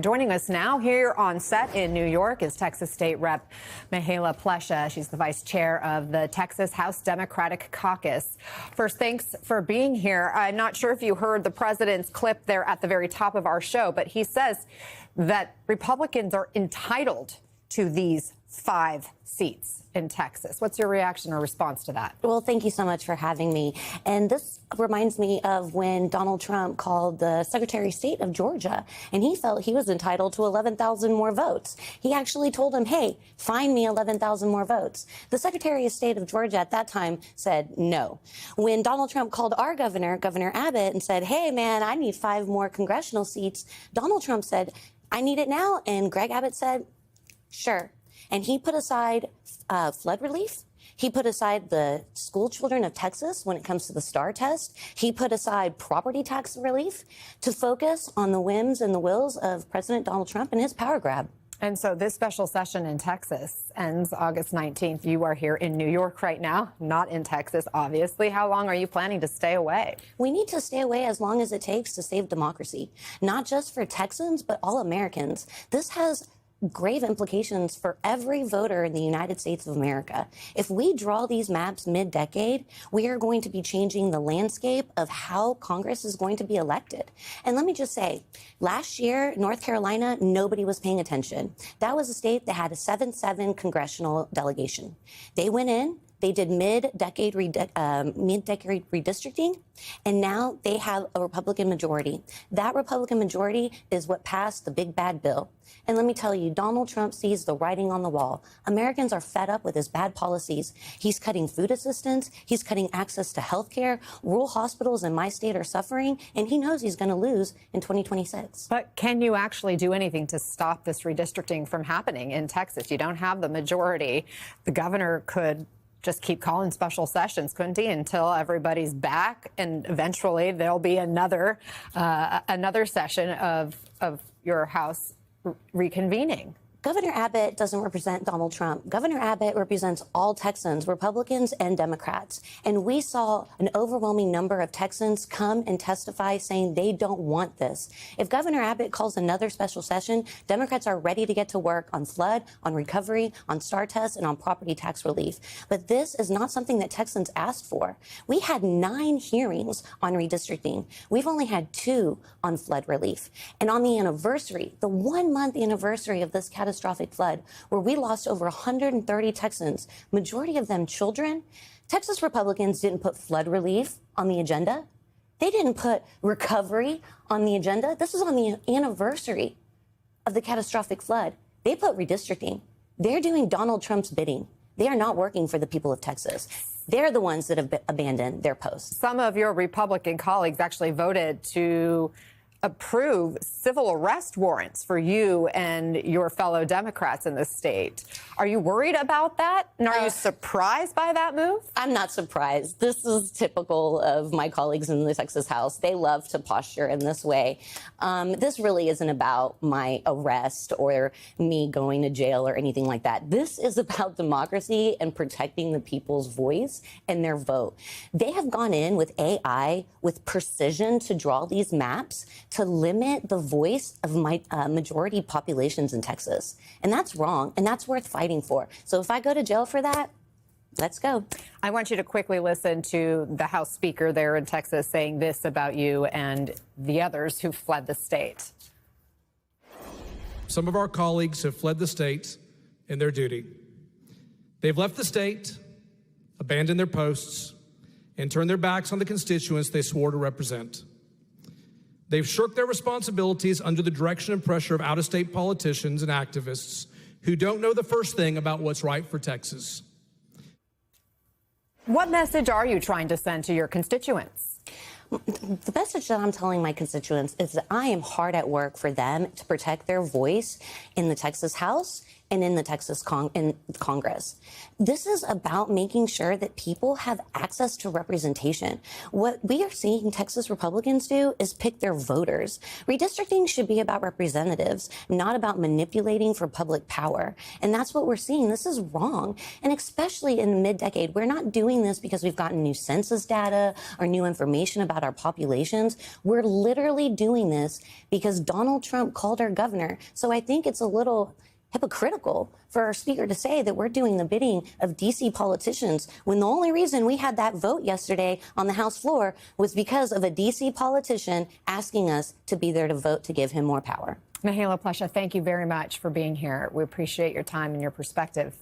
Joining us now here on set in New York is Texas State Rep. Mihaela Plesha. She's the vice chair of the Texas House Democratic Caucus. First, thanks for being here. I'm not sure if you heard the president's clip there at the very top of our show, but he says that Republicans are entitled to these 5 seats in Texas. What's your reaction or response to that? Well, thank you so much for having me. And this reminds me of when Donald Trump called the Secretary of State of Georgia, and he felt he was entitled to 11,000 more votes. He actually told him, hey, find me 11,000 more votes. The Secretary of State of Georgia at that time said no. When Donald Trump called our governor, Governor Abbott, and said, hey, man, I need 5 more congressional seats, Donald Trump said, I need it now. And Greg Abbott said, sure. And he put aside flood relief. He put aside the school children of Texas when it comes to the STAR test. He put aside property tax relief to focus on the whims and the wills of President Donald Trump and his power grab. And so this special session in Texas ends August 19th. You are here in New York right now, not in Texas, obviously. How long are you planning to stay away? We need to stay away as long as it takes to save democracy, not just for Texans, but all Americans. This has grave implications for every voter in the United States of America. If we draw these maps mid-decade, we are going to be changing the landscape of how Congress is going to be elected. And let me just say, last year, North Carolina, nobody was paying attention. That was a state that had a 7-7 congressional delegation. They went in, they did mid-decade redistricting, and now they have a Republican majority. That Republican majority is what passed the big bad bill. And let me tell you, Donald Trump sees the writing on the wall. Americans are fed up with his bad policies. He's cutting food assistance. He's cutting access to health care. Rural hospitals in my state are suffering, and he knows he's going to lose in 2026. But can you actually do anything to stop this redistricting from happening in Texas? You don't have the majority. The governor could just keep calling special sessions, couldn't he, until everybody's back, and eventually there'll be another session of your House reconvening. Governor Abbott doesn't represent Donald Trump. Governor Abbott represents all Texans, Republicans and Democrats. And we saw an overwhelming number of Texans come and testify saying they don't want this. If Governor Abbott calls another special session, Democrats are ready to get to work on flood, on recovery, on STAR tests, and on property tax relief. But this is not something that Texans asked for. We had 9 hearings on redistricting. We've only had 2 on flood relief. And on the anniversary, the 1-month anniversary of this catastrophic flood, where we lost over 130 Texans, majority of them children, Texas Republicans didn't put flood relief on the agenda. They didn't put recovery on the agenda. This is on the anniversary of the catastrophic flood. They put redistricting. They're doing Donald Trump's bidding. They are not working for the people of Texas. They're the ones that have abandoned their posts. Some of your Republican colleagues actually voted to approve civil arrest warrants for you and your fellow Democrats in the state. Are you worried about that? And are you surprised by that move? I'm not surprised. This is typical of my colleagues in the Texas House. They love to posture in this way. This really isn't about my arrest or me going to jail or anything like that. This is about democracy and protecting the people's voice and their vote. They have gone in with AI, with precision to draw these maps to limit the voice of majority populations in Texas. And that's wrong, and that's worth fighting for. So if I go to jail for that, let's go. I want you to quickly listen to the House Speaker there in Texas saying this about you and the others who fled the state. Some of our colleagues have fled the state in their duty. They've left the state, abandoned their posts, and turned their backs on the constituents they swore to represent. They've shirked their responsibilities under the direction and pressure of out-of-state politicians and activists who don't know the first thing about what's right for Texas. What message are you trying to send to your constituents? The message that I'm telling my constituents is that I am hard at work for them to protect their voice in the Texas House and in the Texas Congress. This is about making sure that people have access to representation. What we are seeing Texas Republicans do is pick their voters. Redistricting should be about representatives, not about manipulating for public power. And that's what we're seeing. This is wrong. And especially in the mid-decade, we're not doing this because we've gotten new census data or new information about our populations. We're literally doing this because Donald Trump called our governor. So I think it's a little hypocritical for our speaker to say that we're doing the bidding of D.C. politicians when the only reason we had that vote yesterday on the House floor was because of a D.C. politician asking us to be there to vote to give him more power. Mihaela Plesha, thank you very much for being here. We appreciate your time and your perspective.